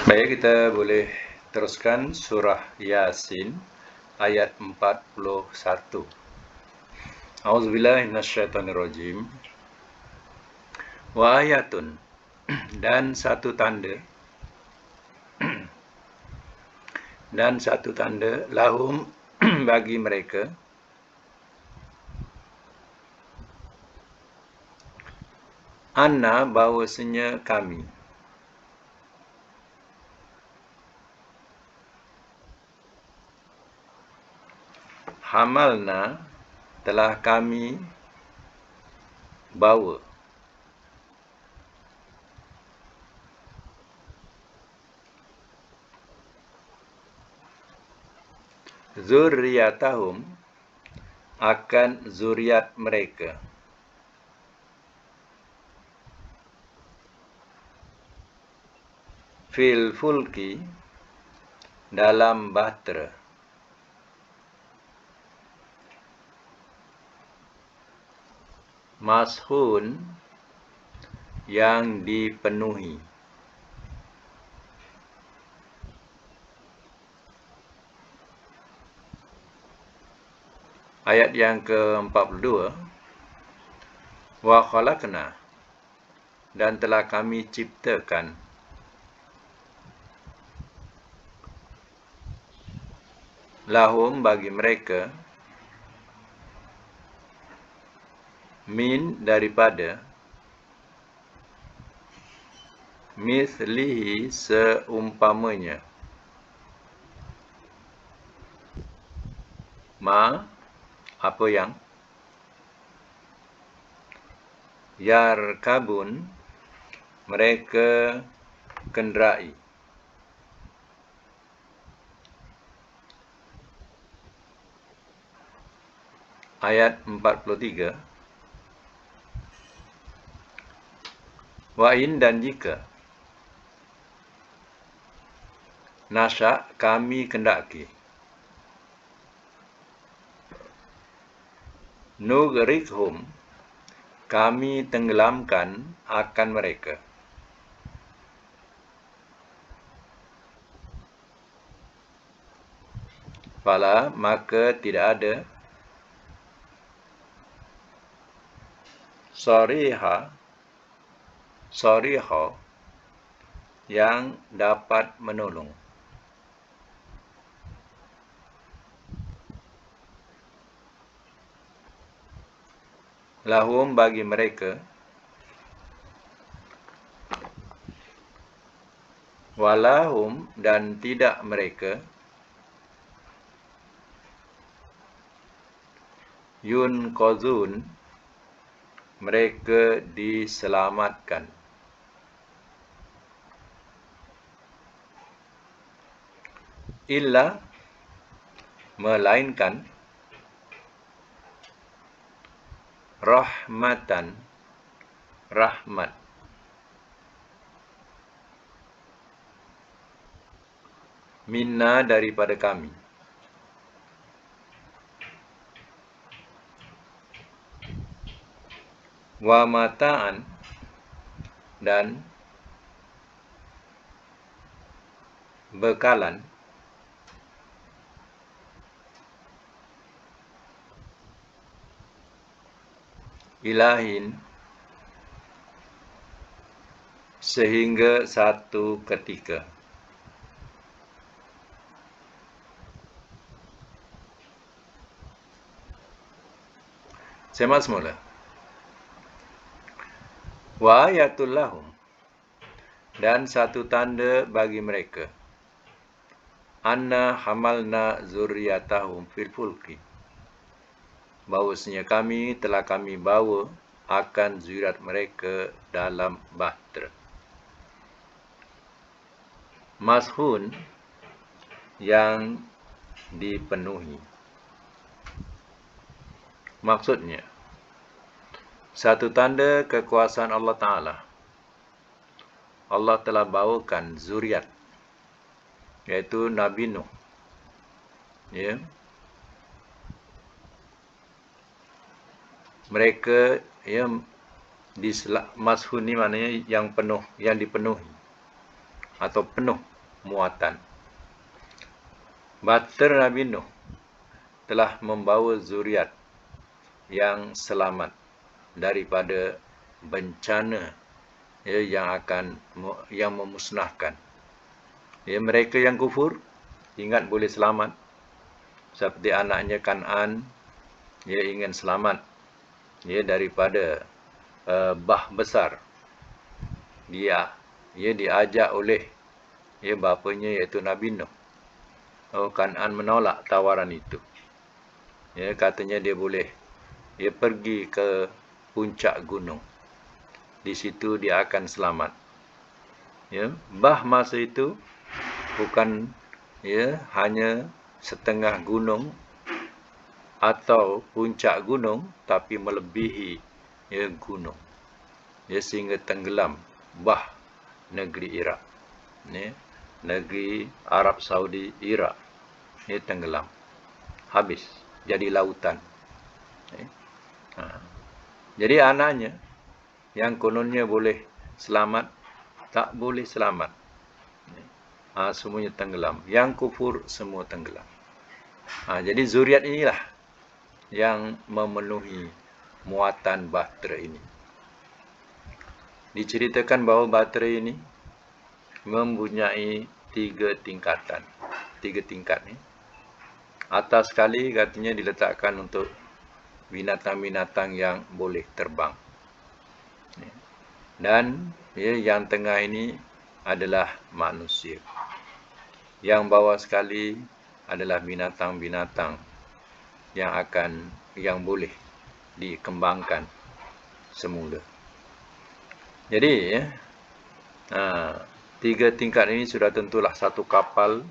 Baik, kita boleh teruskan surah Yasin ayat 41. A'udzubillahi minasyaitonirrajim. Wa ayatun, dan satu tanda lahum bagi mereka, anna bahwasanya kami, hamalna telah kami bawa, zurriyatahum akan zuriat mereka, fil fulki dalam bahtera, mashun yang dipenuhi. Ayat yang ke-42, wa khalaqna, dan telah kami ciptakan, lahum bagi mereka, min daripada, mithlihi seumpamanya, ma apa yang, yarkabun mereka kenderai. Ayat 43, wa in, dan jika, nasya kami kendaki, nugrikhum kami tenggelamkan akan mereka, fala maka tidak ada, soriha yang dapat menolong, lahum bagi mereka, walahum dan tidak mereka, yunqazun mereka diselamatkan, illa melainkan, rahmatan rahmat, minna daripada kami, wa mata'an dan bekalan, ilahin sehingga satu ketika. Semak semula. Wa ayatul lahum, dan satu tanda bagi mereka, anna hamalna zurriyatahum fil fulki, bahwasanya kami telah kami bawa akan zuriat mereka dalam bahtera, mashun yang dipenuhi. Maksudnya, satu tanda kekuasaan Allah Ta'ala, Allah telah bawakan zuriat, iaitu Nabi Nuh, ya, mereka, ya, mashun ni maknanya yang penuh, yang dipenuhi atau penuh muatan. Bahtera Nabi Nuh telah membawa zuriat yang selamat daripada bencana yang memusnahkan. Mereka yang kufur ingat boleh selamat, seperti anaknya Kan'an, ingin selamat daripada bah besar. Dia diajak oleh bapanya iaitu Nabi Nuh. Kan'an menolak tawaran itu. Katanya dia boleh pergi ke puncak gunung. Di situ dia akan selamat. Bah masa itu bukan hanya setengah gunung atau puncak gunung, tapi melebihi gunung. Sehingga tenggelam bah negeri Iraq. Negeri Arab Saudi Iraq. Tenggelam. Habis. Jadi lautan. Jadi anaknya yang kononnya boleh selamat, tak boleh selamat. Semuanya tenggelam. Yang kufur semua tenggelam. Jadi zuriat inilah yang memenuhi muatan bahtera ini. Diceritakan bahawa bahtera ini mempunyai 3 tingkatan. 3 tingkat ni. Atas sekali katanya diletakkan untuk binatang-binatang yang boleh terbang. Dan yang tengah ini adalah manusia. Yang bawah sekali adalah binatang-binatang yang boleh dikembangkan semula. Jadi 3 tingkat ini sudah tentulah satu kapal,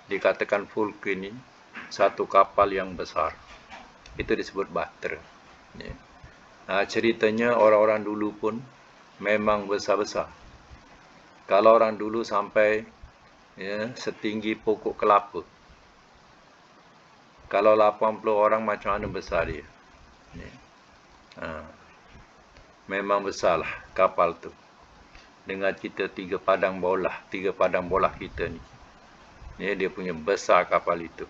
dikatakan fulk ini satu kapal yang besar. Itu disebut bahtera. Ceritanya orang-orang dulu pun memang besar-besar. Kalau orang dulu sampai setinggi pokok kelapa. Kalau 80 orang macam mana besar dia. Memang besarlah kapal tu. Dengan kita 3 padang bola kita ni. Dia punya besar kapal itu.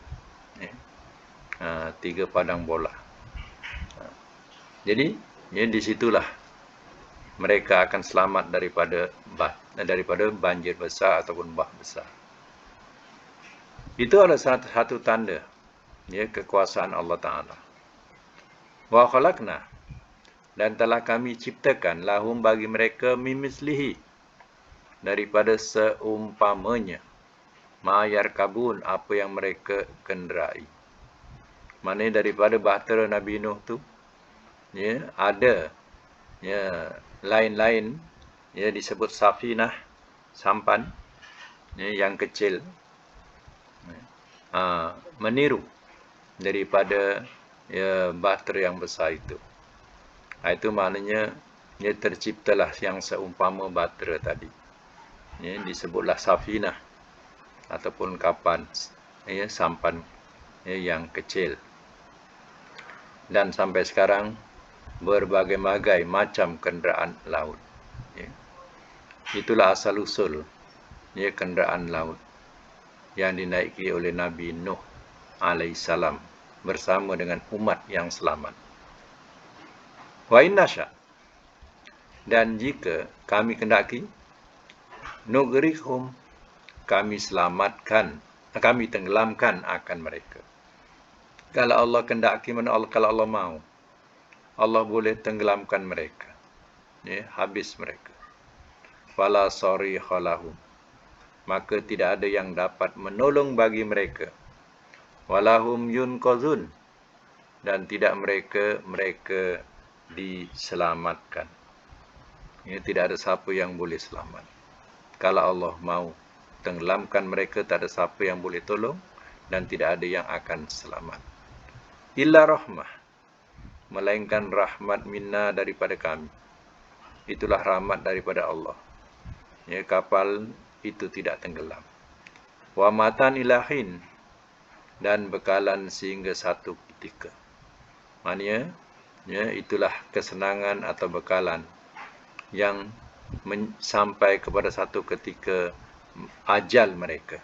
3 padang bola. Jadi, di situlah mereka akan selamat daripada banjir besar ataupun bah besar. Itu adalah satu tanda kekuasaan Allah Ta'ala. Wa khalaqna, dan telah kami ciptakan lahum bagi mereka mimislihi, daripada seumpamanya, ma'yar kabun, apa yang mereka kenderai. Maknanya daripada bahtera Nabi Nuh tu ada lain-lain disebut safinah, sampan yang kecil, meniru daripada bahtera yang besar itu. Itu maknanya terciptalah yang seumpama bahtera tadi. Disebutlah safinah ataupun kapal sampan yang kecil. Dan sampai sekarang berbagai-bagai macam kenderaan laut. Itulah asal-usul kenderaan laut yang dinaiki oleh Nabi Nuh alaihissalam bersama dengan umat yang selamat. Wa inna sya', dan jika kami kendaki, nughriqhum, kami tenggelamkan akan mereka. Kalau Allah kendaki, kalau Allah mahu, Allah boleh tenggelamkan mereka. Habis mereka. Fala sarikha lahum, maka tidak ada yang dapat menolong bagi mereka. Walahum yunqazun, dan tidak mereka diselamatkan. Tidak ada siapa yang boleh selamat. Kalau Allah mahu tenggelamkan mereka, tak ada siapa yang boleh tolong, dan tidak ada yang akan selamat. Illa rahmah, melainkan rahmat minna, daripada kami. Itulah rahmat daripada Allah. Kapal itu tidak tenggelam. Wa matan ilahin, dan bekalan sehingga satu ketika. Maknanya itulah kesenangan atau bekalan yang sampai kepada satu ketika ajal mereka.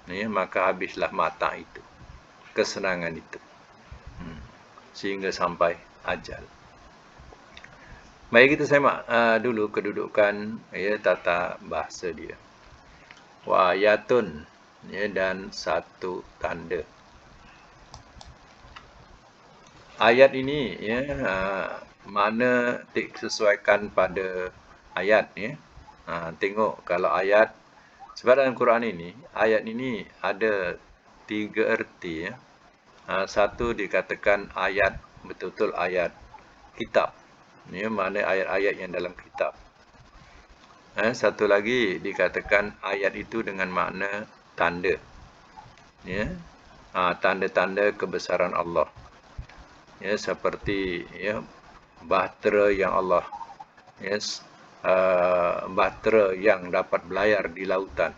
Ya, maka habislah mata itu, kesenangan itu. Sehingga sampai ajal. Mari kita semak dulu kedudukan ya tata bahasa dia. Wa ayatun ya, dan satu tanda. Ayat ini ya makna disesuaikan pada ayat ya. Tengok kalau ayat sebab dalam Quran ini ayat ini ada 3 erti ya. Satu dikatakan ayat betul-betul ayat kitab. Ya, makna ayat-ayat yang dalam kitab. Satu lagi dikatakan ayat itu dengan makna tanda. Ya. Tanda-tanda kebesaran Allah. Ya, seperti ya bahtera yang Allah bahtera yang dapat berlayar di lautan.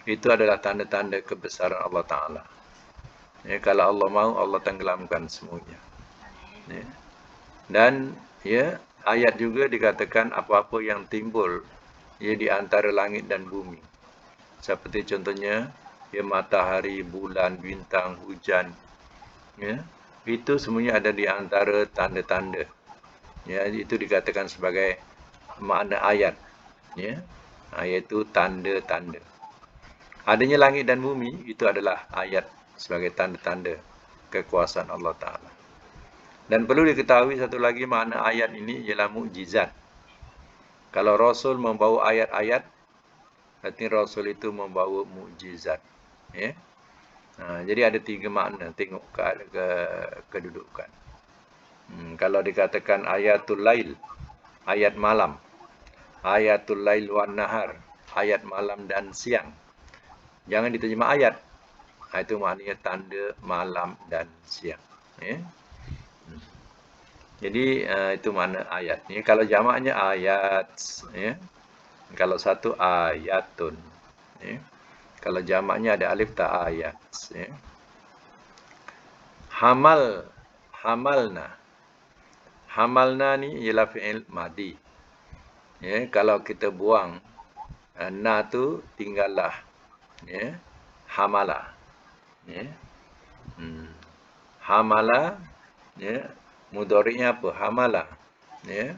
Itu adalah tanda-tanda kebesaran Allah Ta'ala. Ya, kalau Allah mahu, Allah tenggelamkan semuanya. Ya. Dan ya, ayat juga dikatakan apa-apa yang timbul ya di antara langit dan bumi. Seperti contohnya ya matahari, bulan, bintang, hujan. Ya. Itu semuanya ada di antara tanda-tanda. Ya, itu dikatakan sebagai makna ayat. Ya. Iaitu tanda-tanda. Adanya langit dan bumi itu adalah ayat sebagai tanda-tanda kekuasaan Allah Ta'ala. Dan perlu diketahui satu lagi makna ayat ini ialah mukjizat. Kalau Rasul membawa ayat-ayat, berarti Rasul itu membawa mukjizat. Ya? Jadi ada 3 makna, tengok kedudukan. Kalau dikatakan ayatul lail, ayat malam. Ayatul lail wan nahar, ayat malam dan siang. Jangan diterjemah ayat. Itu maknanya tanda malam dan siang. Ya? Jadi itu makna ayat. Ya, kalau jamaknya ayat, ya. Kalau satu ayatun. Ya. Kalau jamaknya ada alif tak ayat. Ya. Hamalna. Hamalna ni ialah fi'il madi. Ya, kalau kita buang na tu tinggallah. Ya. Hamala. Ya. Hamala, ya. Mudhari'nya apa? Hamala. Ya.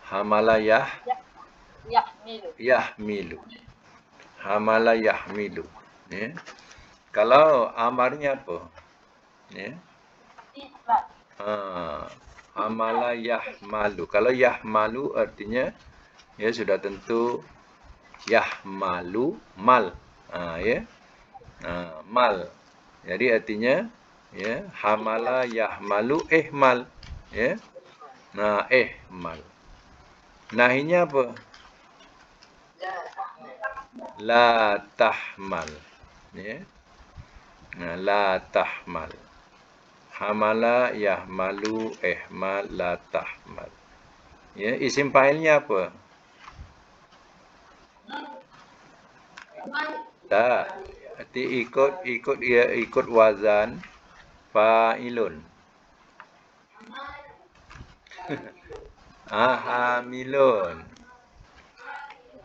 Hamala yahmilu. Hamala yahmilu. Ya. Kalau amarnya apa? Ya. Hamala yahmalu. Kalau yahmalu artinya ya sudah tentu yahmalu mal. Ya. Mal. Jadi artinya ya hamala yahmalu ihmal. Ya. Ihmal. Nahinya apa? La tahmal. Ya. La tahmal. Hamala yahmalu ihmal la tahmal. Ya, isim fa'ilnya apa? Tak. Arti ikut wazan fa'ilun. Hamilun.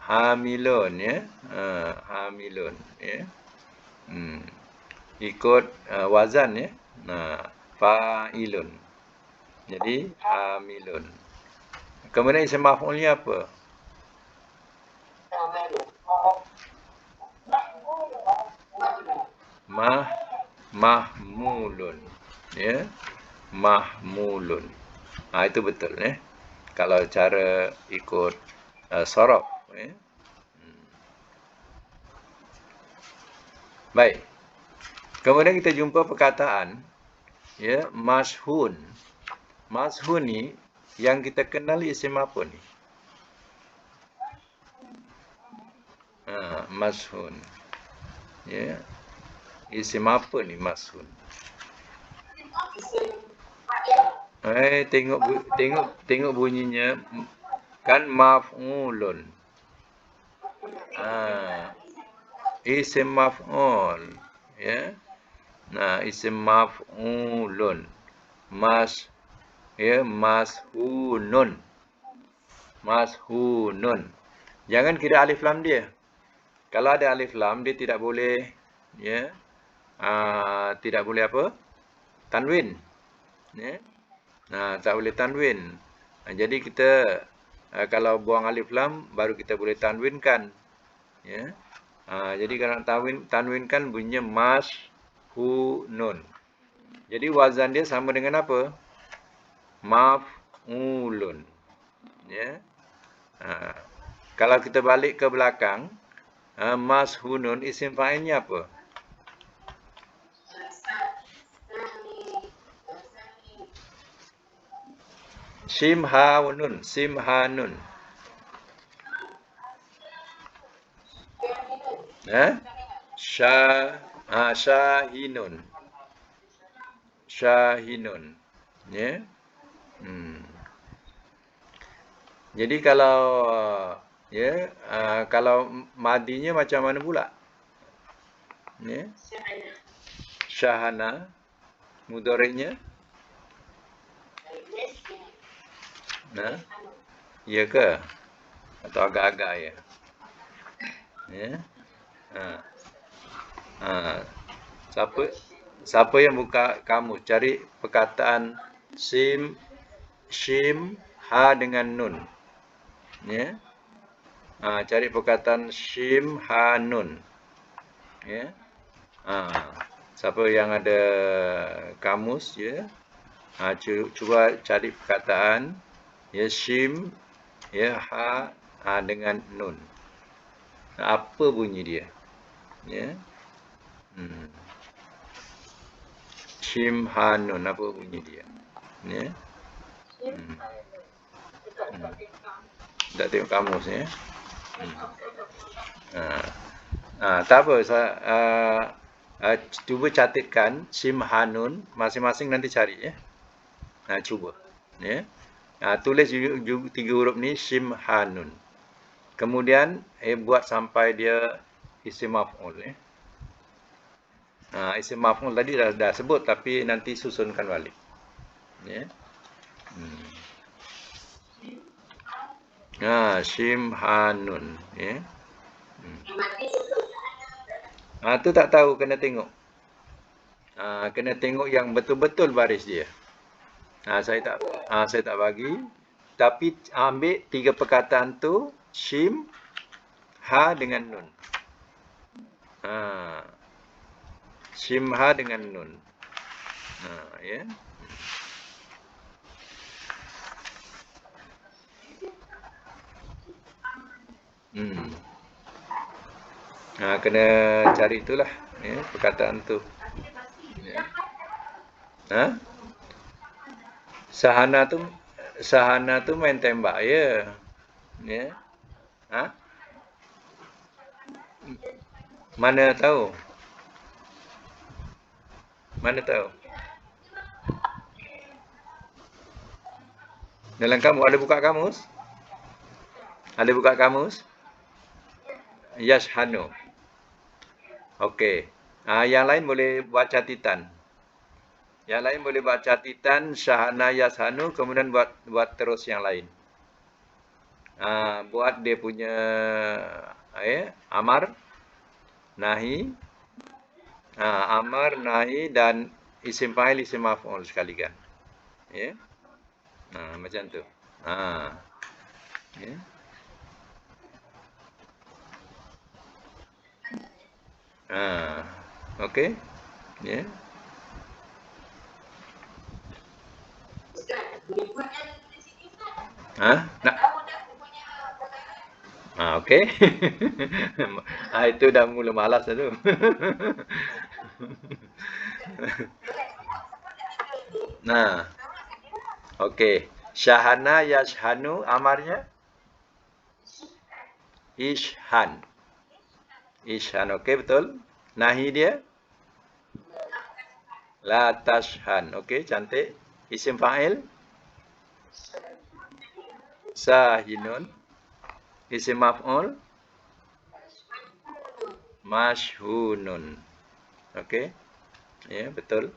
Hamilun ya. Hamilun ya. Ikut wazan ya. Fa'ilun. Jadi hamilun. Kemudian isim maf'ulnya apa? Mahmulun. Ya. Mahmulun. Itu betul ya. Kalau cara ikut sorof ya. Baik. Kemudian kita jumpa perkataan ya mashhun. Mashhun ni yang kita kenal isim apa ni? Mashhun. Ya. Isim apa ni mashhun? Tengok bunyinya kan maf'ulun. Isim maf'ul ya. Isim maf'ulun. Mashhunun. Mashhunun. Jangan kira alif lam dia. Kalau ada alif lam dia tidak boleh ya. Tidak boleh apa? Tanwin. Ya. Nah, tak boleh tanwin. Jadi kita kalau buang alif lam baru kita boleh tanwinkan. Ya. Jadi kalau nak tanwinkan bunyinya mas hu nun. Jadi wazan dia sama dengan apa? Maf'ulun. Ya. Kalau kita balik ke belakang, mas hu nun isim fa'ilnya apa? Simhanun, simhanun. Syahinun. Syahinun. Ya. Hmm. Jadi kalau ya, kalau madinya macam mana pula? Ya. Syahana. Mudhari'nya? Nah, iya ke? Atau agak-agak ya? Ya. Ha. Ha. Siapa siapa yang buka kamu cari perkataan shim ha dengan nun. Ya. Cari perkataan shim ha nun. Ya. Siapa yang ada kamus ya? Cuba cari perkataan ya shim ya ha dengan nun. Apa bunyi dia? Ya. Shim ha nun apa bunyi dia? Ya. Tak tengok kamus ya. Tak apa, cuba catatkan Sim Hanun, masing-masing nanti cari ya. Cuba. Ya. Tulis juga 3 huruf ni Sim Hanun. Kemudian buat sampai dia isim maf'ul ya. Isim maf'ul tadi dah sebut tapi nanti susunkan balik. Ya. Sim Hanun ya. Tu tak tahu, kena tengok. Kena tengok yang betul-betul baris dia. Saya tak bagi. Tapi ambil 3 perkataan tu, shim, ha dengan nun. Shim ha dengan nun. Ya. Kena cari itulah ya, perkataan tu. Ya. Sahana tu main tembak ya. Ya. Mana tahu? Mana tahu? Dalam kamu ada buka kamus? Ada buka kamus? Yashhanu. Okey. Yang lain boleh buat catatan. Yang lain boleh buat catatan Syahana Yashanu, kemudian buat terus yang lain. Buat dia punya amar, nahi, amar, nahi dan isim fa'il, isim maf'ul sekalian. Ya. Macam tu. Ya. Okey. Ya. Nak? Okey. Itu dah mula malas dah tu. Okey. Syahana yashhanu amarnya? Ishhan. Ishhan, okey betul. Nahi dia? La tashhan. Okey, cantik. Isim fa'il? Sahinun. Isim maf'ul? Mashhunun. Okey. Ya, betul.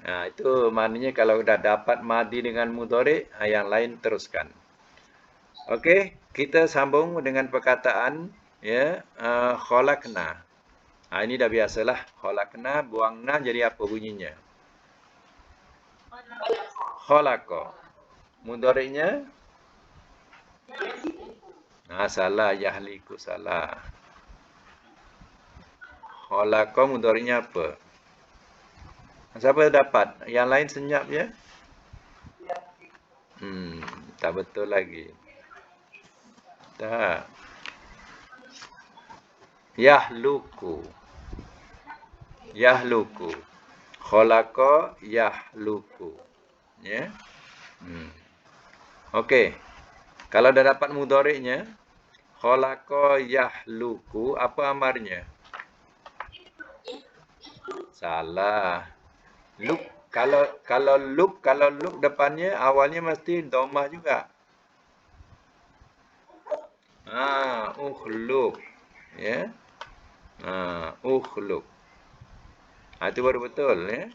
Itu maknanya kalau dah dapat madi dengan mudhari', yang lain teruskan. Okey. kita sambung dengan perkataan ya khalaqna. Ini dah biasalah. Khalaqna buang na jadi apa bunyinya? Khalaqa. Mudhari'nya salah, yahliku salah. Khalaqa mudhari'nya apa? Siapa dapat? Yang lain senyap je? Tak betul lagi. Tak. Yahluku. Yahluku. Khalaqa yahluku. Ya. Okey. Kalau dah dapat mudhari'nya, khalaqa yahluku, apa amarnya? Salah. Luk, kalau luk depannya awalnya mesti dhammah juga. Ukhluk. Ya. Ukhluk. Itu baru betul ya.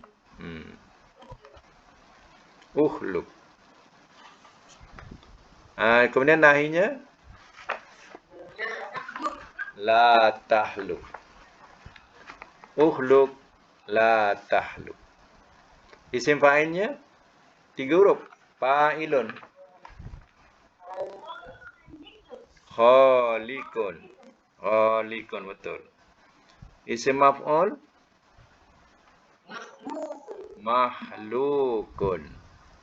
Ukhluk. Kemudian nahinya la tahluk. Ukhluk la tahluk. Isim fa'ilnya 3 huruf. Fa'ilun. Khaliqun. Khaliqun betul. Isim maf'ul mahlukun.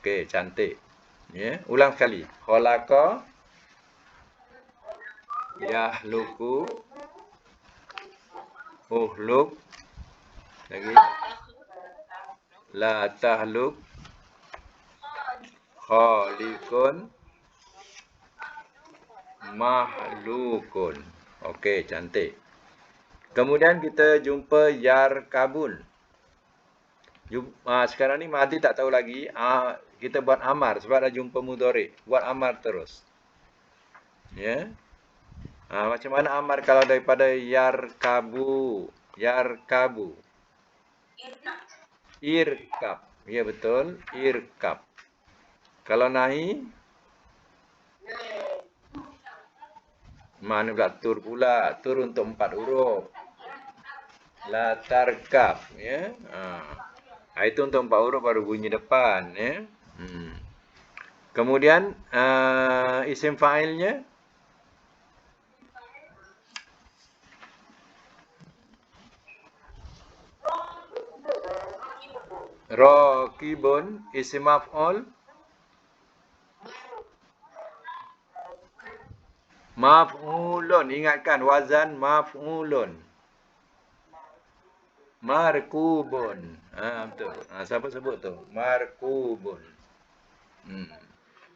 Okey, cantik. Ya, ulang sekali. Khalaqa yahluku ukhluk lagi la tahluk khaliqun mahlukun. Okey, cantik. Kemudian kita jumpa yarkabun. Sekarang ni Mahdi tak tahu lagi. Kita buat amar sebab dah jumpa mudhari'. Buat amar terus. Ya. Macam mana amar kalau daripada yarkabu? Yarkabu. Irkab. Ya betul. Irkab. Kalau nahi? Mana pula tur pula? Tur untuk 4 huruf. La tarkab. Ya. Itu untuk 4 huruf baru bunyi depan. Ya. Kemudian isim fa'ilnya? Raqibun. Isim maf'ul? Maf'ulun. Ingatkan wazan maf'ulun. Markubun. Betul. Siapa sebut tu? Markubun.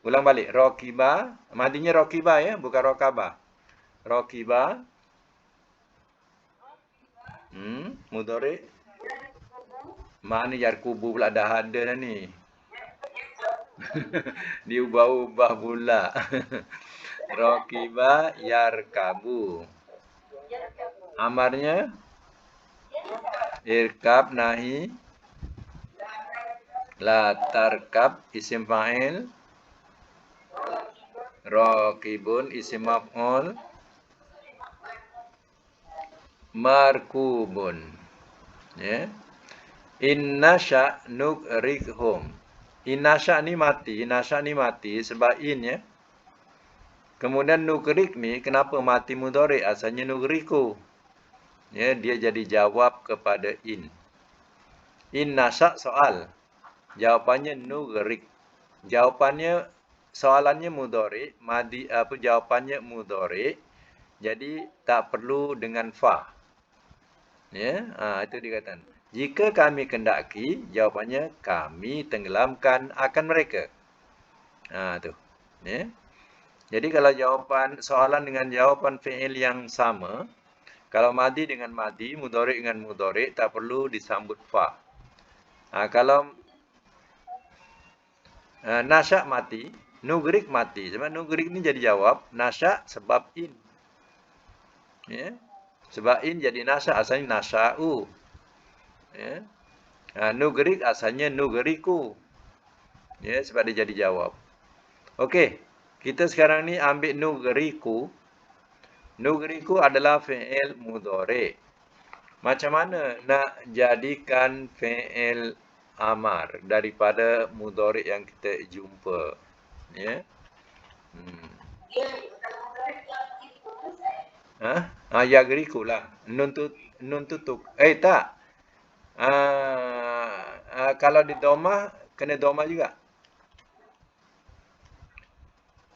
Ulang balik. Raqiba. Madinya raqiba ya, bukan raqabah. Raqiba. Mudhari'. Mana yarkubu pula dah ada dah ni. Diubah-ubah pula. Raqiba yarkabu. Amarnya irkab nahi la tarkab isim fa'il raqibun isim maf'ul markubun. Ya. Innasha nugrikhum. Innasha ni mati sebab in ya. Kemudian nugrik ni kenapa mati mudhari'? Asalnya nugriku. Ya, dia jadi jawab kepada in. Innasha soal. Jawapannya nugrik. Jawapannya soalannya mudhari', jawapannya mudhari'. Jadi tak perlu dengan fa. Ya, itu dikatakan. Jika kami kendaki, jawapannya kami tenggelamkan akan mereka. Tu. Ya. Jadi kalau jawapan soalan dengan jawapan fi'il yang sama, kalau madi dengan madi, mudhari' dengan mudhari', tak perlu disambut fa. Kalau nasya' mati, nugrik mati. Sebab nugrik ni jadi jawab, nasya' sebab in. Ya. Sebab in jadi nasya' asalnya nasya'u. Ya. Nugrik asalnya nugriku. Ya, sebab dia jadi jawab. Okey. Kita sekarang ni ambil nugriku. Nugriku adalah fi'il mudhari'. Macam mana nak jadikan fi'il amar daripada mudhari' yang kita jumpa? Ya. Hmm. Yagriku lah. Nun tutuk. Tak. Kalau di domah kena domah juga.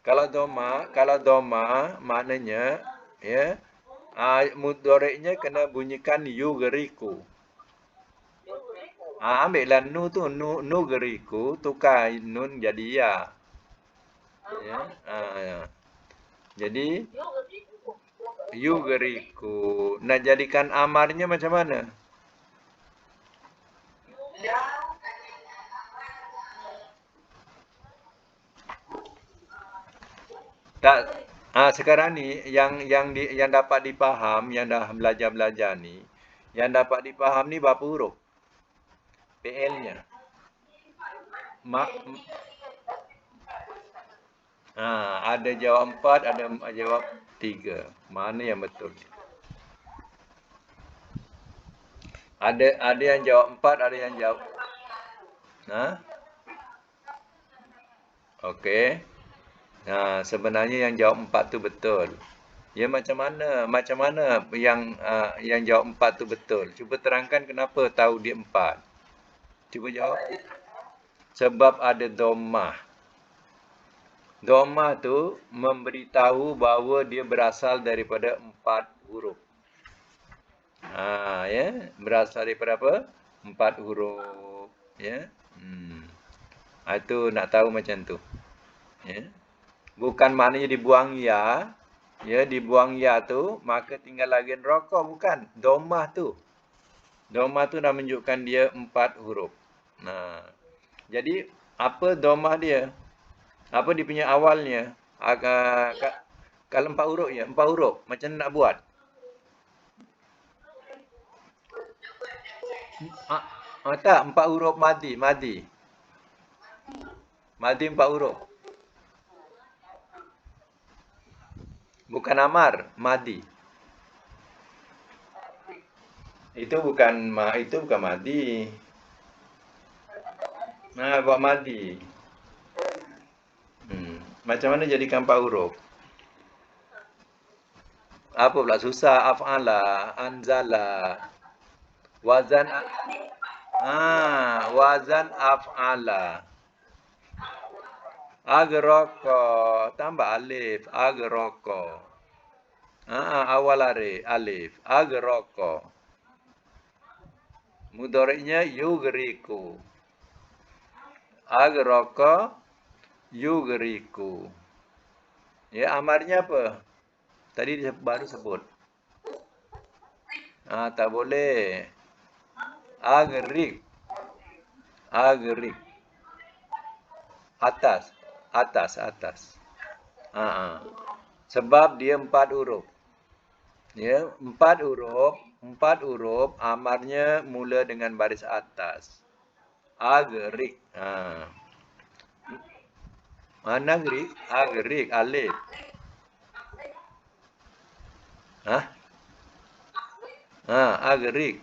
Kalau doma maknanya ya, mudhari'nya kena bunyikan yugriku. Ambillah nu tu, nugriku, tukar nun jadi ya. Ya. Jadi yugriku. Nak jadikan amarnya macam mana? Tak. Sekarang ni yang dapat dipaham, yang dah belajar ni, yang dapat dipaham ni berapa huruf? PL-nya. Ada jawab 4, ada jawab 3. Mana yang betul? Ada yang jawab 4, ada yang jawab. Okey. Sebenarnya yang jawab 4 tu betul. Ya, macam mana yang jawab 4 tu betul? Cuba terangkan kenapa tahu dia 4. Cuba jawab. Sebab ada dhammah. Dhammah tu memberitahu bahawa dia berasal daripada 4 huruf. Ya, berasal daripada apa? 4 huruf, ya. Itu nak tahu macam tu. Ya. Bukan maknanya dibuang ya. Ya, dibuang ya tu, maka tinggal lagi rokok, bukan. Dhammah tu. Dhammah tu dah menunjukkan dia 4 huruf. Jadi, apa dhammah dia? Apa dia punya awalnya? Kalau 4 huruf ya, 4 huruf. Macam nak buat? Tak, 4 huruf madi. Madi 4 huruf. Bukan amar, madi. Itu bukan madi. Buat madi. Macam mana jadikan 4 huruf? Apa pula susah? Af'ala, anzala. Wazan wazan af'ala. Agroko, tambah alif, agroko. Awal alif, agroko. Mudhari'nya yugriku. Agroko, yugriku. Ya, amarnya apa? Tadi dia baru sebut. Tak boleh. Agrik. Atas. Sebab dia 4 huruf. Ya, 4 huruf amarnya mula dengan baris atas. Agrik. Mana agrik alif. Agrik.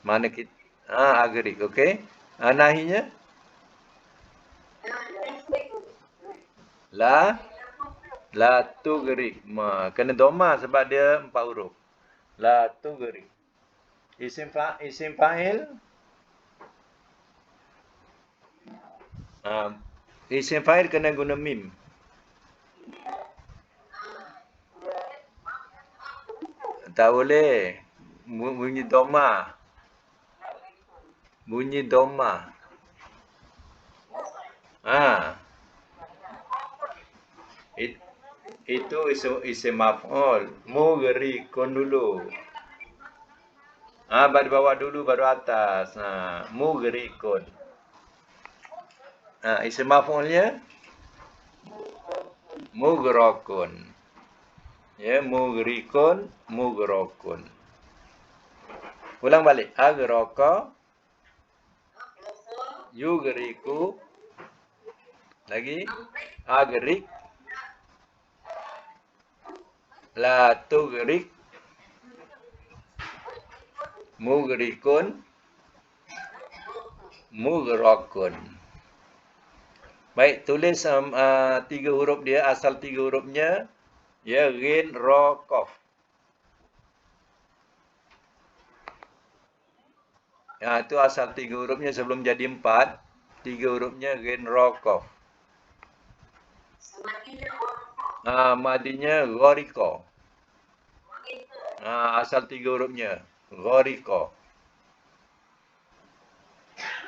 Mana kita? Agrik, okey. Nahinya? La tugrik. Kena doma sebab dia 4 huruf. La tugrik. Isim fa'il? Isim fa'il kena guna mim. Tak boleh. Bunyi doma. Itu isim maf'ul. Mughrikun dulu. Baru bawah dulu, baru atas. Mughrikun. Isim maf'ulnya mughraqun. Ya, mughrikun, mughraqun. Ulang balik. Aghraqa, Yugriku. Lagi. Agrik. La tugrik. Mugrikun. Mugrakun. Baik, tulis 3 huruf dia, asal 3 hurufnya. Ya, ghin, ra, qaf. Ya, itu asal 3 hurufnya sebelum jadi 4. 3 hurufnya ghin, ra, qaf. Madinya ghariko. Asal 3 hurufnya. Ghariko.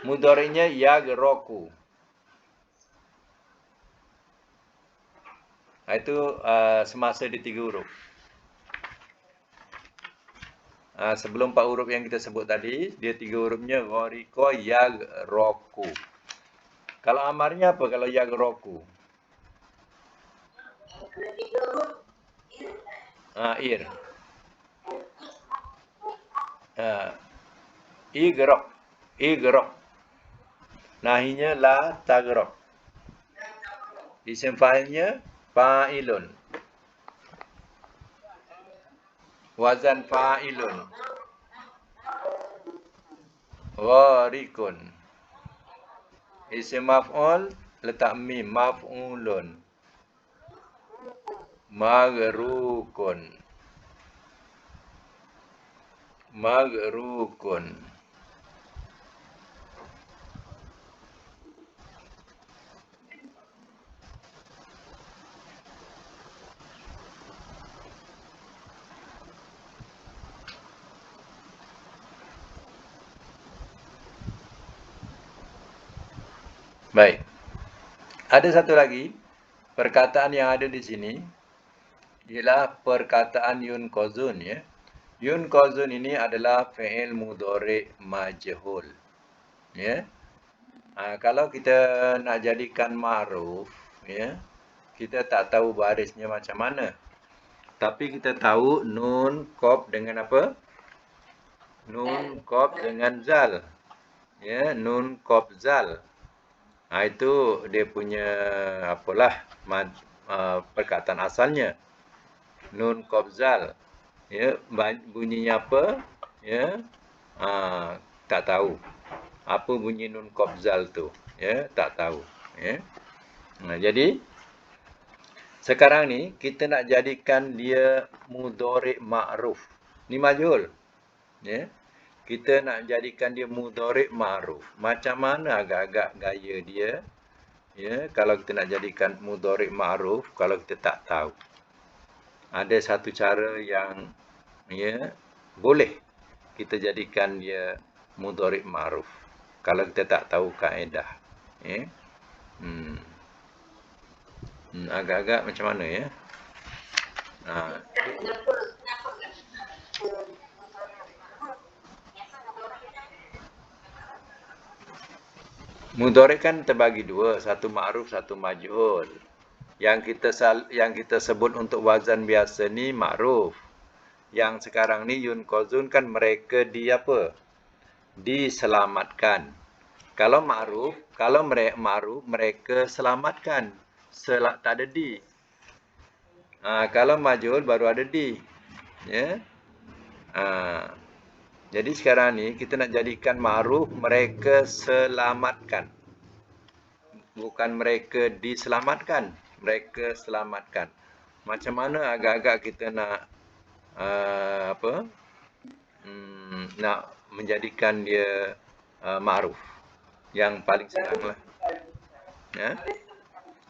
Mudhari'nya yaghraku. Itu semasa di 3 huruf. Sebelum 4 huruf yang kita sebut tadi, dia 3 hurufnya ghariko yaghraku. Kalau amarnya apa kalau yaghraku? Ir. Igrok. Igrok. Nahinya la tagrok. Isim fa'ilnya fa'ilun. Wazan fa'ilun. Gharikun. Isim maf'ul letak mim, maf'ulun. Maghrukun. Maghrukun. Baik. Ada satu lagi perkataan yang ada di sini ialah perkataan yunqazun ya. Yunqazun ini adalah fi'il mudhari' majhul. Ya. Kalau kita nak jadikan ma'ruf ya, kita tak tahu barisnya macam mana. Tapi kita tahu nun qaf dengan apa? Nun qaf dengan zal. Ya, nun qaf zal. Itu dia punya apalah perkataan asalnya. Nun qaf zal. Ya, bunyinya apa? Ya. Tak tahu. Apa bunyi nun qaf zal tu? Ya, tak tahu. Ya. Jadi sekarang ni kita nak jadikan dia mudhari' ma'ruf. Ni majhul. Ya. Kita nak jadikan dia mudhari' ma'ruf. Macam mana agak-agak gaya dia? Ya, kalau kita nak jadikan mudhari' ma'ruf, kalau kita tak tahu. Ada satu cara yang ya boleh kita jadikan dia mudhari' ma'ruf. Kalau kita tak tahu kaedah. Ya. Agak-agak macam mana ya? Mudhari' kan terbagi dua, satu ma'ruf, satu majhul. Yang kita sebut untuk wazan biasa ni ma'ruf. Yang sekarang ni yunqazun kan mereka diselamatkan. Kalau ma'ruf, mereka selamatkan. Tak ada di. Kalau majhul baru ada di. Ya. Jadi sekarang ni kita nak jadikan ma'ruf mereka selamatkan. Bukan mereka diselamatkan, mereka selamatkan. Macam mana agak-agak kita nak nak menjadikan dia ma'ruf? Yang paling senanglah. Ya.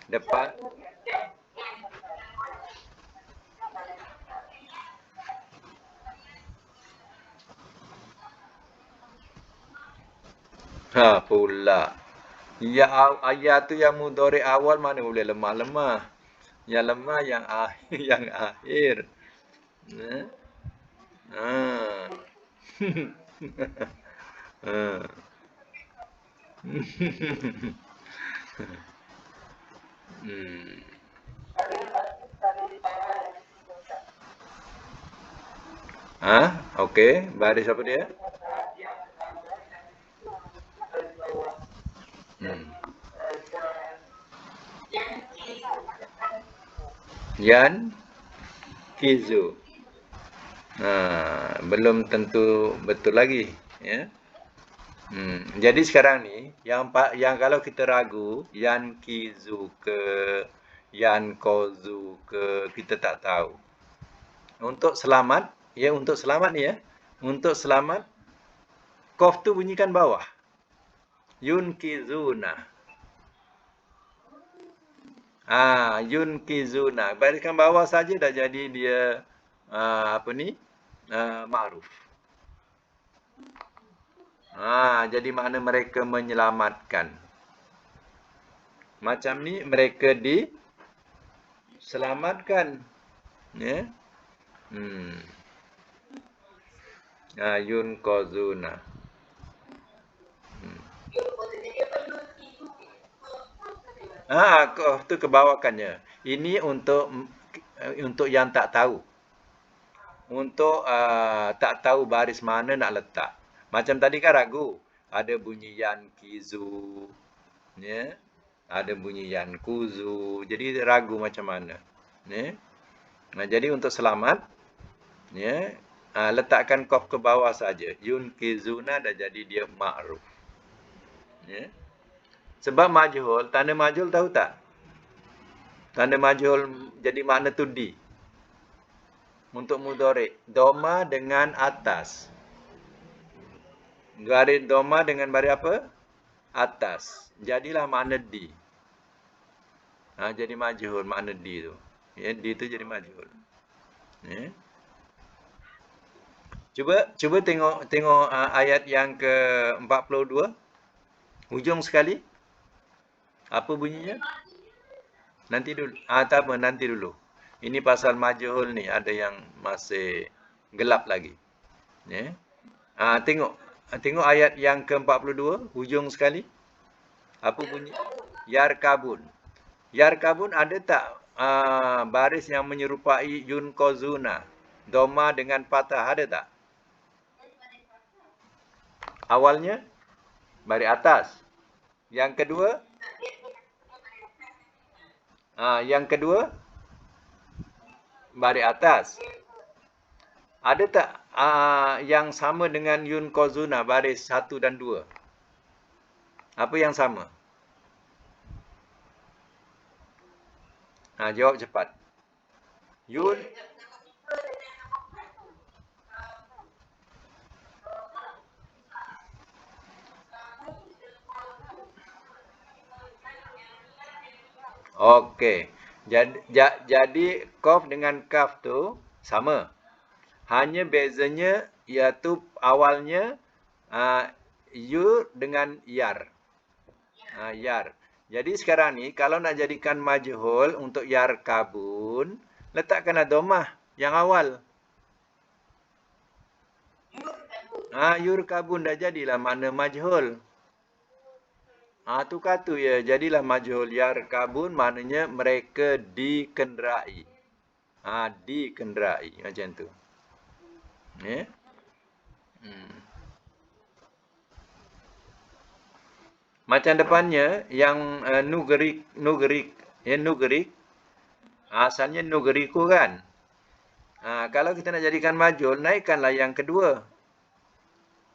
Depan pula. Ya, ayat tu yang mudhari' awal mana boleh lemah-lemah. Yang lemah yang akhir, yang akhir. Okey, baris apa dia? Yan kizu. Belum tentu betul lagi, ya. Jadi sekarang ni yang kalau kita ragu yan kizu ke yan kozu ke kita tak tahu. Untuk selamat, ya untuk selamat ni ya. Untuk selamat kof tu bunyikan bawah. Yunkizuna. Yunkizuna. Bariskan bawah saja dah jadi dia apa ni? Ma'ruf. Jadi makna mereka menyelamatkan. Macam ni mereka diselamatkan. Ya. Yunkozuna. Tu kebawakannya. Ini untuk yang tak tahu. Untuk tak tahu baris mana nak letak. Macam tadi kan ragu. Ada bunyi yan kizu. Ya. Ada bunyi yan kuzu. Jadi ragu macam mana. Ya. Jadi untuk selamat. Ya. Letakkan kof ke bawah saja. Yun kizuna dah jadi dia ma'ruf. Ya. Sebab majhul. Tanda majhul tahu tak? Tanda majhul jadi makna tu di. Untuk mudhari. Doma dengan atas. Garis doma dengan baris apa? Atas. Jadilah makna di. Jadi majhul makna di tu. Ya, di tu jadi majhul. Ya. Cuba tengok ayat yang ke-42. Hujung sekali. Apa bunyinya? Nanti dulu. Tak apa, nanti dulu. Ini pasal majhul ni ada yang masih gelap lagi. Ya. Tengok ayat yang ke-42, hujung sekali. Apa bunyi? Yarkabun. Yarkabun ada tak baris yang menyerupai yunkozuna? Doma dengan patah ada tak? Awalnya baris atas. Yang kedua? Yang kedua baris atas. Ada tak yang sama dengan yunkozuna baris 1 dan 2? Apa yang sama? Jawab cepat. Yun. Okey. Jadi kof dengan kaf tu sama. Hanya bezanya iaitu awalnya yu dengan yar. Yar. Jadi sekarang ni kalau nak jadikan majhul untuk yar kabun, letakkanlah domah yang awal. Yur kabun dah jadilah makna majhul. Tu kata ya, jadilah majhul yar kabun maknanya mereka dikenderai. Dikenderai macam tu. Ya. Macam depannya yang nugerik, ya nugerik. Asalnya nugeriku kan. Kalau kita nak jadikan majhul, naikkanlah yang kedua.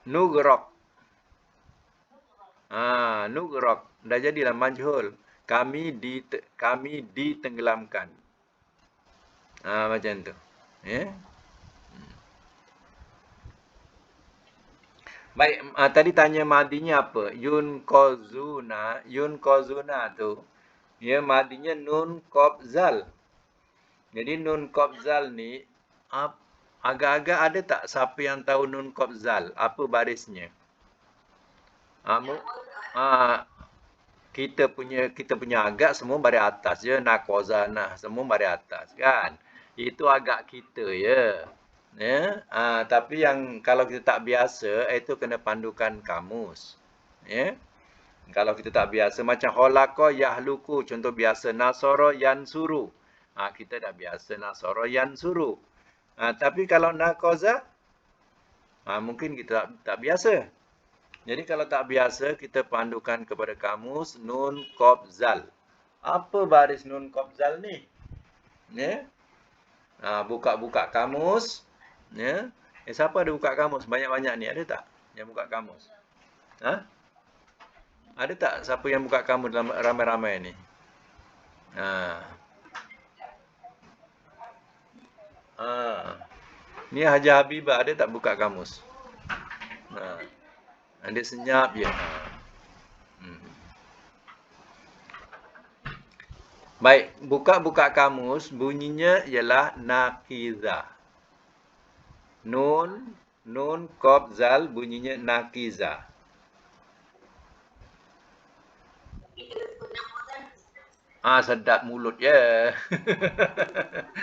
Nugerok. Nugerok. Dah jadilah majhul. Kami ditenggelamkan. Macam tu. Ya. Baik, tadi tanya madinya apa? Yunkozuna tu. Ya, madinya nun qabzal. Jadi nun qabzal ni agak-agak ada tak siapa yang tahu nun qabzal? Apa barisnya? Kita punya agak semua baris atas je, nakozana semua baris atas kan. Itu agak kita ya. Ya, tapi yang kalau kita tak biasa itu kena pandukan kamus. Ya. Kalau kita tak biasa macam khalaqa yahluku contoh biasa nasara yansuru. Kita dah biasa nasara yansuru. Tapi kalau naqaza mungkin kita tak biasa. Jadi kalau tak biasa kita pandukan kepada kamus nun qabzal. Apa baris nun qabzal ni? Ya. Buka-buka kamus. Ya. Siapa ada buka kamus? Banyak-banyak ni. Ada tak yang buka kamus? Ha? Ada tak siapa yang buka kamus dalam ramai-ramai ni? Ha. Ha. Ni Haji Habibah ada tak buka kamus? Ha. Dia senyap je. Ha. Hmm. Baik, buka-buka kamus bunyinya ialah nakiza. Nun, qaf, zal bunyinya nakiza. Sedap mulut je. Yeah.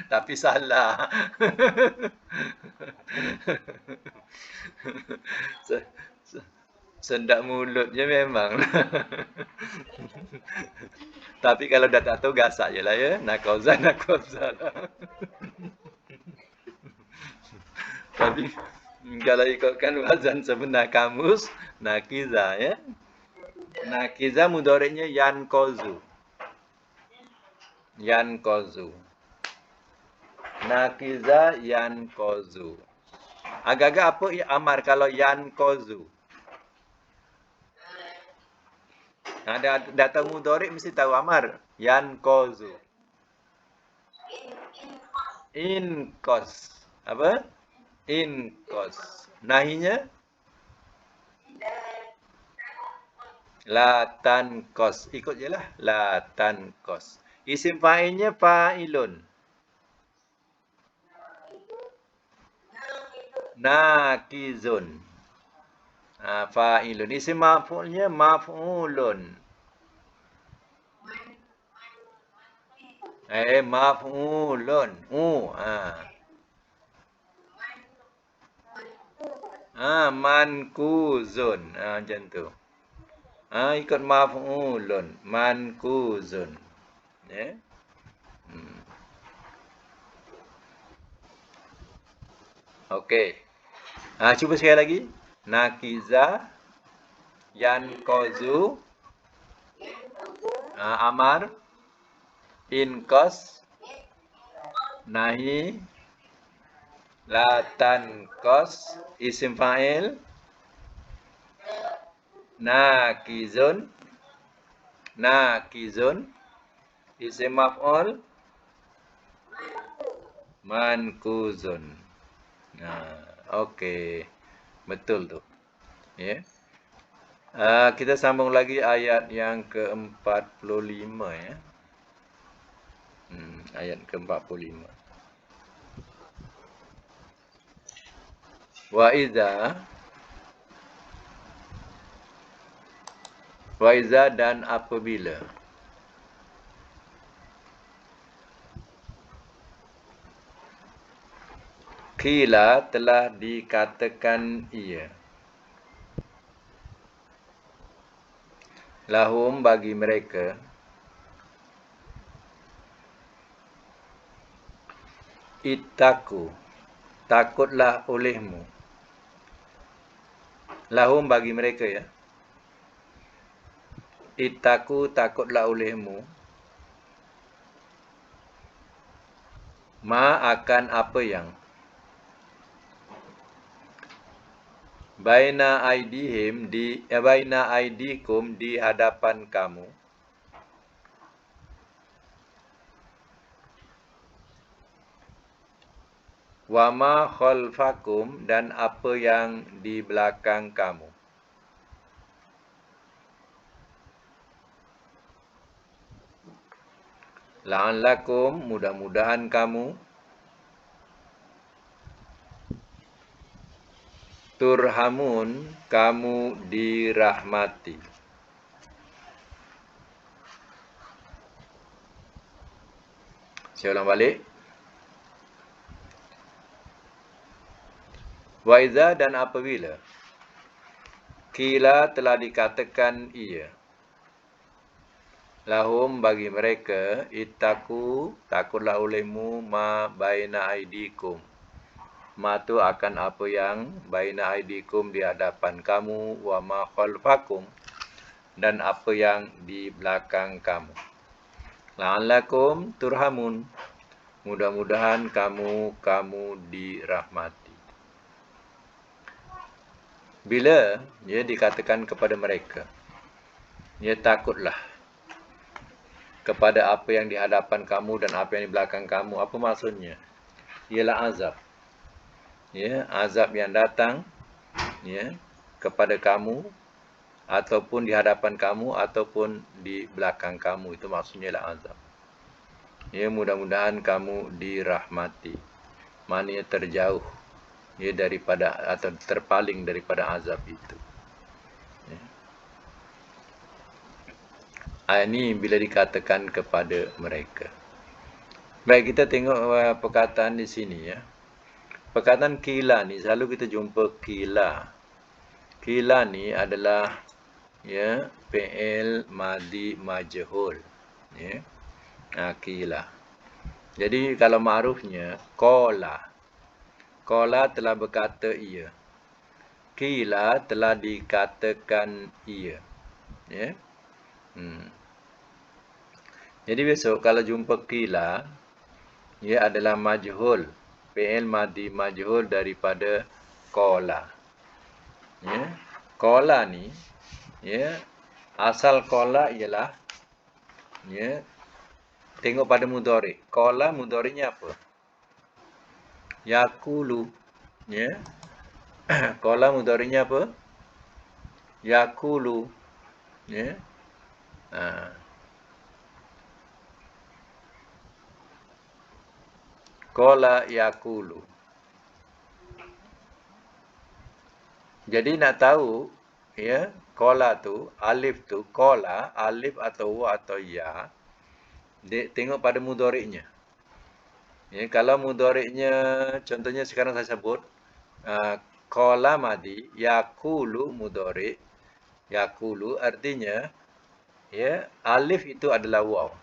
Tapi salah. Sedap mulut je memang. Tapi kalau dah tak tahu gasak je lah ya. Nakauza. Tapi kalau ikutkan wazan sebenar kamus, nakiza ya. Nakiza mudhari'nya yanqazu. Yanqazu. Nakiza yanqazu. Agak-agak apa amar kalau yanqazu? Dah tahu mudhari' mesti tahu amar. Yanqazu. Inqas. Apa? Inqas. Nahinya? La tanqas. Ikut je lah. La tanqas. Isim fa'ilnya fa'ilun. Nakizun. Fa'ilun. Isim maf'ulnya maf'ulun. Maf'ulun. Mankuzun. Macam tu. Ikut maf'ulun. Mankuzun. Ya. Okey. Cuba sekali lagi. Nakiza. Yanqazu. Amar. Inqas. Nahi. La tanqas. Isim fa'il. Nakizun. Isim maf'ul. Mankuzun. Okey. Betul tu. Ya. Kita sambung lagi ayat yang ke-45 ya. Ayat ke-45. Wa iza dan apabila. Qila telah dikatakan ia. Lahum bagi mereka. Ittaku. Takutlah olehmu. Lahum bagi mereka ya. Ittaku takutlah olehmu. Ma akan apa yang. Baina aidikum di hadapan kamu. Wa ma khalfakum dan apa yang di belakang kamu. La'allakum mudah-mudahan kamu turhamun kamu dirahmati. Saya ulang balik. Wa iza dan apabila. Qila telah dikatakan ia. Lahum bagi mereka. Ittaku takutlah olehmu ma baina aidikum. Ma tu akan apa yang baina aidikum di hadapan kamu. Wa ma khalfakum dan apa yang di belakang kamu. La'allakum turhamun. Mudah-mudahan kamu dirahmati. Bila dikatakan kepada mereka, takutlah kepada apa yang di hadapan kamu dan apa yang di belakang kamu. Apa maksudnya? Ialah azab. Azab yang datang kepada kamu ataupun di hadapan kamu ataupun di belakang kamu. Itu maksudnya ialah azab. Mudah-mudahan kamu dirahmati. Maknanya terjauh daripada atau terpaling daripada azab itu. Ini bila dikatakan kepada mereka. Baik, kita tengok perkataan di sini ya. Perkataan kila ni selalu kita jumpa kila. Kila ni adalah fi'il madhi majhul. Kila. Jadi kalau ma'rufnya qala. Qala telah berkata ia. Kila telah dikatakan ia. Jadi besok kalau jumpa kila, adalah majhul. Fi'il madhi majhul daripada qala. Qala ni, asal qala ialah, tengok pada mudhari'. Qala mudhari'nya apa? Yaqulu. Qala mudhari'nya apa? Yaqulu. Qala yaqulu. Jadi nak tahu qala tu, alif tu, qala, alif atau wa atau ya, tengok pada mudhari'nya. Kalau mudhari'nya, contohnya sekarang saya sebut qala madhi, yaqulu mudhari', yaqulu artinya alif itu adalah waw.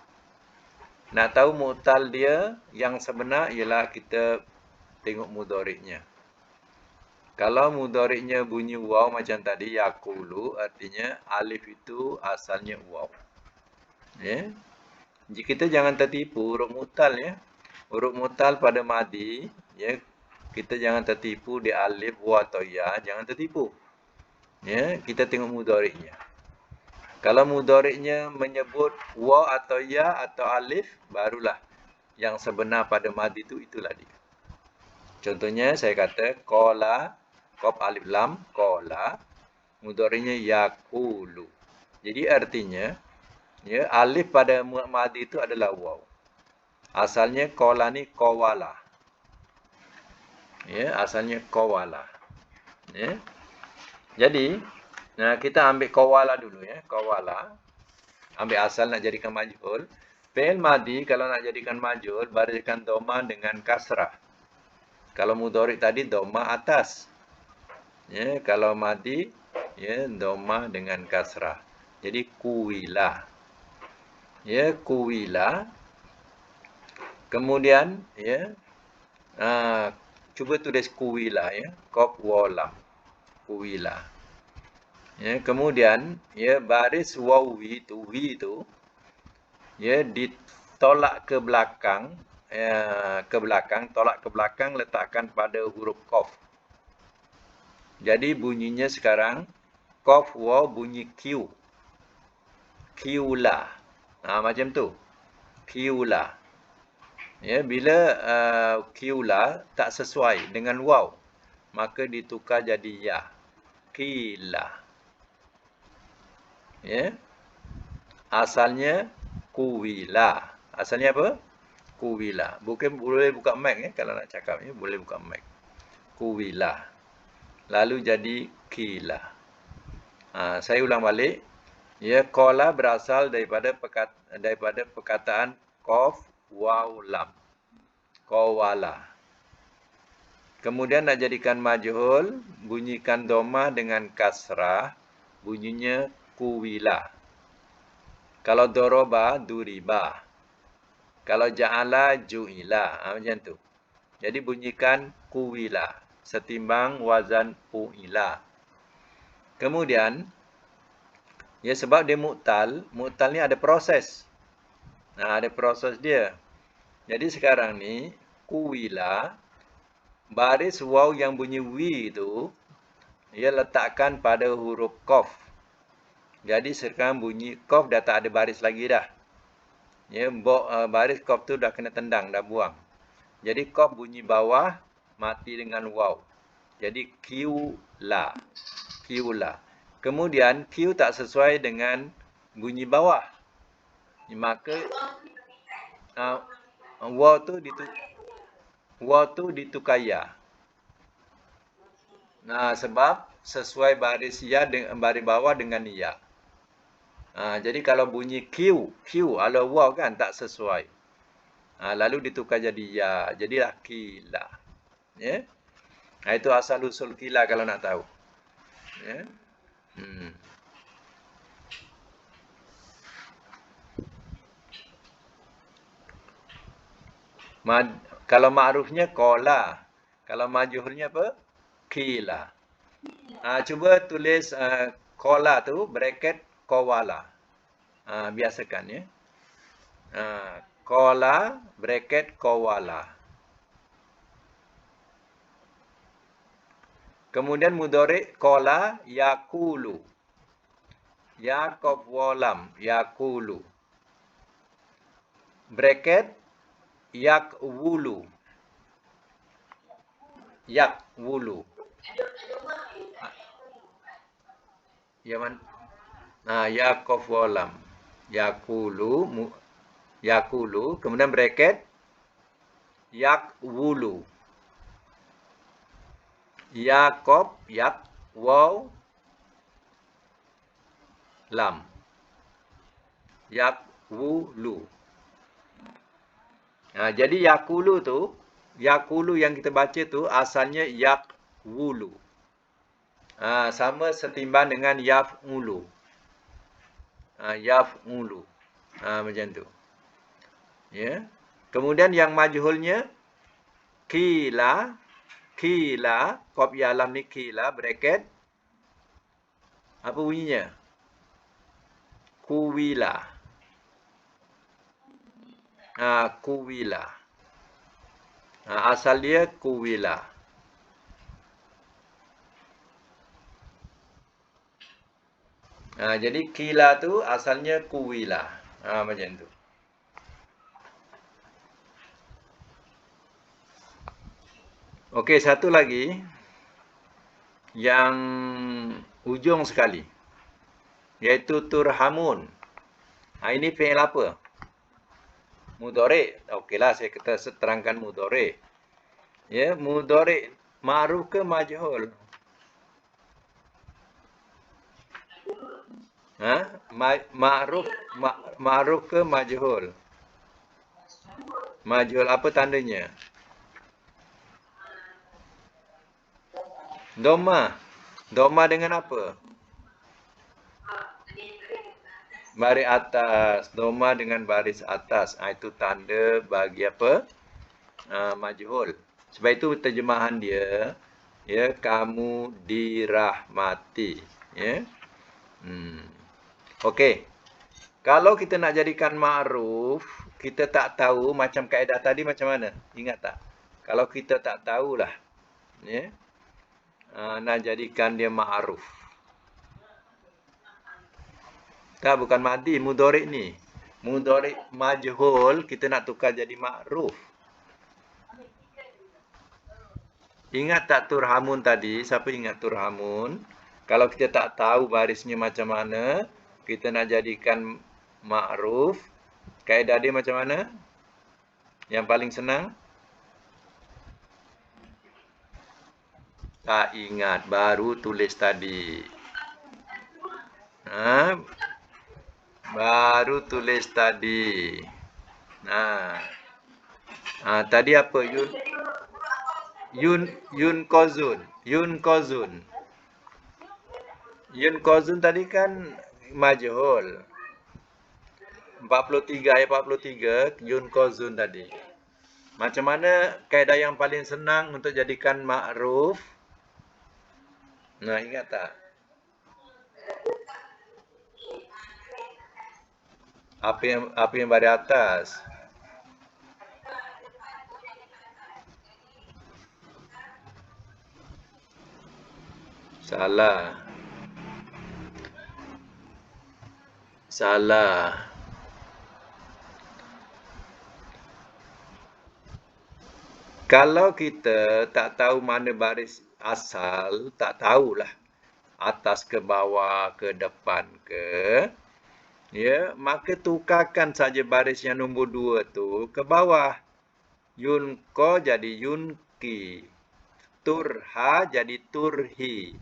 Nak tahu mu'tal dia yang sebenar ialah kita tengok mudhari'nya. Kalau mudhari'nya bunyi waw macam tadi, yaqulu, artinya alif itu asalnya waw. Kita jangan tertipu huruf mu'tal ya. Huruf mu'tal pada madhi, kita jangan tertipu di alif, waw atau ya, jangan tertipu. Kita tengok mudhari'nya. Kalau mudhari'nya menyebut wa atau ya atau alif, barulah yang sebenar pada madhi itu, itulah dia. Contohnya saya kata qala, qaf alif lam, qala, mudhari'nya yaqulu. Jadi artinya alif pada madhi itu adalah waw. Asalnya qala ni qawala. Asalnya qawala. Jadi kita ambil qawala dulu qawala. Ambil asal nak jadikan majhul. Fi'il madhi kalau nak jadikan majhul, bariskan dhamma dengan kasrah. Kalau mudhari' tadi dhamma atas. Kalau madhi dhamma dengan kasrah. Jadi kuwila. Kuwila. Kemudian cuba tulis kuwila qaf waw lam. Kuwila. Kemudian baris wawi itu, wi itu ditolak ke belakang, tolak ke belakang, letakkan pada huruf qaf. Jadi bunyinya sekarang qaf waw bunyi q. Qula. Macam tu. Qula. Bila qula tak sesuai dengan waw, maka ditukar jadi ya. Qila. Asalnya kuwila. Asalnya apa? Kuwila. Bukan boleh buka mic kalau nak cakap boleh buka mic. Kuwila. Lalu jadi qila. Saya ulang balik. Qala berasal daripada perkataan qaf waw lam. Qawala. Kemudian nak jadikan majhul, bunyikan dhamma dengan kasrah, bunyinya kuwila. Kalau doroba, duriba. Kalau ja'ala, ju'ila. Macam tu. Jadi bunyikan kuwila. Setimbang wazan fu'ila. Kemudian, sebab dia mu'tal. Mu'tal ni ada proses. Ada proses dia. Jadi sekarang ni, kuwila, baris waw yang bunyi wi itu, ia letakkan pada huruf qaf. Jadi sekarang bunyi qaf dah tak ada baris lagi dah. Ya, baris qaf tu dah kena tendang, dah buang. Jadi qaf bunyi bawah, mati dengan waw. Jadi qla. Qla. Kemudian Q tak sesuai dengan bunyi bawah. Maka waw tu ditukar ya. Sebab sesuai baris ya dengan baris bawah dengan ya. Jadi kalau bunyi Q kalau waw kan tak sesuai. Lalu ditukar jadi ya. Jadilah kila. Ya. Itu asal usul kila kalau nak tahu. Ya. Kalau ma'rufnya kola. Kalau majhulnya apa? Kila. Cuba tulis kola tu bracket kowala. Biasakan ya. Kola bracket kowala. Kemudian mudhari' kola yakulu. Yakob walam yakulu. Bracket yakwulu. Yakwulu. Yaman. Yakob walam yakulu. Yakulu. Kemudian bracket yakwulu. Yakob yak waw lam. Yakwulu. Jadi yakulu tu, yakulu yang kita baca tu asalnya yakwulu. Sama setimbang dengan yaf'ulu. Yaf'ulu. Macam tu. Ya. Kemudian yang majhulnya kila, qaf ya lam ni kila bracket apa bunyinya? Kuwila. Kuwila. Asal dia kuwila. Jadi kila tu asalnya kuwila. Macam tu. Okey, satu lagi yang ujung sekali, iaitu turhamun. Ini fi'il apa? Mudhari'. Okeylah, saya kata terangkan mudhari'. Ya, mudhari' ma'ruf ke majhul? Ma'ruf ke majhul? Majhul, apa tandanya? Doma. Doma dengan apa? Baris atas. Doma dengan baris atas. Itu tanda bagi apa? Majhul. Sebab itu terjemahan dia, ya, kamu dirahmati. Ya. Okey. Kalau kita nak jadikan ma'ruf, kita tak tahu macam kaedah tadi macam mana? Ingat tak? Kalau kita tak tahulah, ya, nak jadikan dia ma'ruf. Tak, bukan madi, mudhari' ni. Mudhari' majhul, kita nak tukar jadi ma'ruf. Ingat tak turhamun tadi? Siapa ingat turhamun? Kalau kita tak tahu barisnya macam mana, kita nak jadikan ma'ruf, kaedah dia macam mana? Yang paling senang? Tak ingat, baru tulis tadi. Baru tulis tadi. Tadi apa? Yun kozun. Yun kozun tadi kan majhul. 43 ayat 43 yun kozun tadi. Macam mana kaedah yang paling senang untuk jadikan ma'ruf? Ingat tak? Apa yang baris atas? Salah. Salah. Kalau kita tak tahu mana baris asal, tak tahulah atas ke bawah ke depan ke, ya, maka tukarkan saja baris yang nombor 2 tu ke bawah. Yunko jadi yunki. Turha jadi turhi.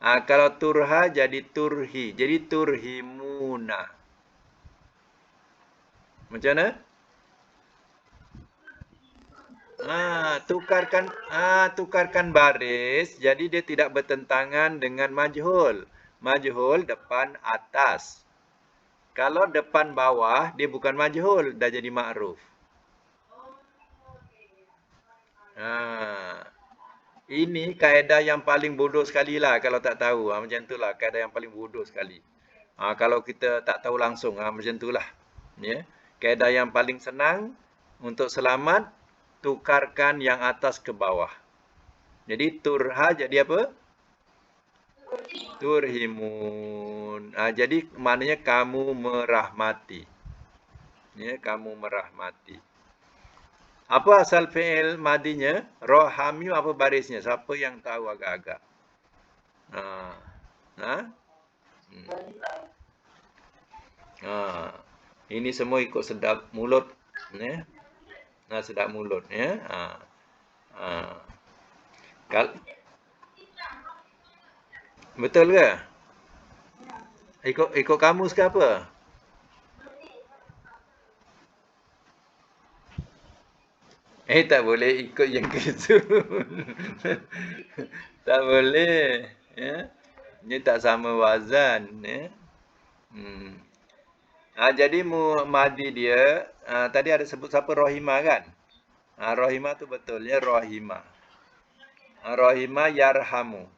Kalau turha jadi turhi. Jadi turhimuna. Macam mana? Tukarkan baris. Jadi dia tidak bertentangan dengan majhul. Majhul depan atas. Kalau depan bawah, dia bukan majhul. Dah jadi ma'ruf. Ini kaedah yang paling bodoh sekali lah kalau tak tahu. Macam itulah kaedah yang paling bodoh sekali. Kalau kita tak tahu langsung, macam itulah. Ya. Kaedah yang paling senang untuk selamat, tukarkan yang atas ke bawah. Jadi turha jadi apa? Turhimun. Jadi maknanya kamu merahmati. Ya, kamu merahmati. Apa asal fi'il madinya? Rohami apa barisnya? Siapa yang tahu agak-agak? Ini semua ikut sedap mulut, ya. Sedap mulut, ya. Betul ke? Ikut kamus ke apa? Tak boleh ikut yang itu. Tak boleh, ya. Ini tak sama wazan, ya. Jadi madi dia tadi ada sebut siapa Rohimah kan? Rohimah tu betulnya Rohimah. Rohimah yarhamu.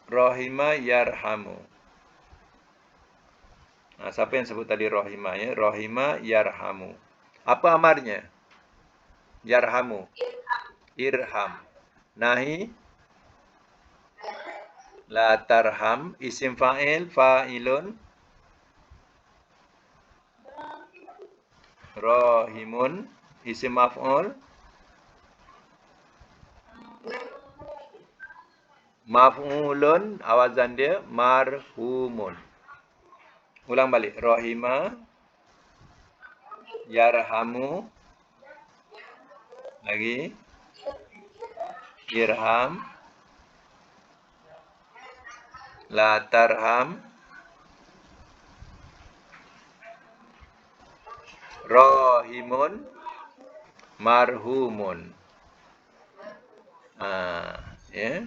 Rohimah yarhamu. Siapa yang sebut tadi Rohimah, ya? Rohimah yarhamu. Apa amarnya? Yarhamu. Irham. Nahi la tarham. Isim fa'il, fa'ilun. Rahimun. Isim maf'ul. Maf'ulun. Awazan dia marhumun. Ulang balik. Rahima. Yarhamu. Lagi. Irham. La tarham. Rahimun. Marhumun. Ya.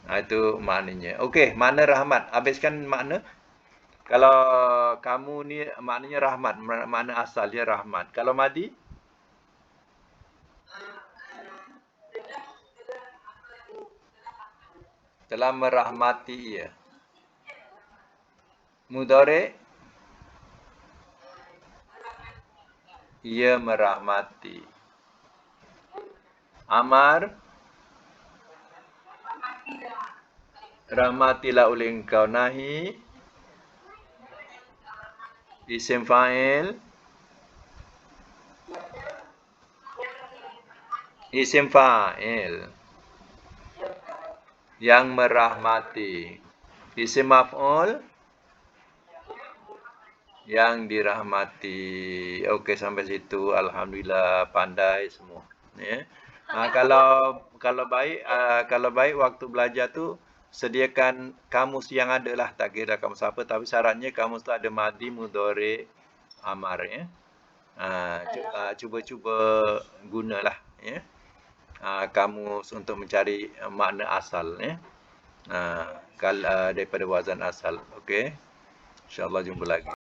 Itu maknanya. Okey, makna rahmat. Habiskan makna. Kalau kamu ni maknanya rahmat. Makna asalnya rahmat. Kalau madi? Telah merahmati ia. Mudhari? Ia merahmati. Amar? Rahmatilah oleh engkau. Nahi? Isim fa'il? Isim fa'il. Yang merahmati. Isim maf'ul? Yang dirahmati. Okey, sampai situ. Alhamdulillah, pandai semua. Ya. Kalau baik waktu belajar tu sediakan kamus yang ada lah, tak kira kamus apa, tapi syaratnya kamus tu ada madi, mudhari, amar, ya. Cuba-cuba gunalah, ya. Kamus untuk mencari makna asal, ya. Daripada wazan asal. Okey. InsyaAllah jumpa lagi.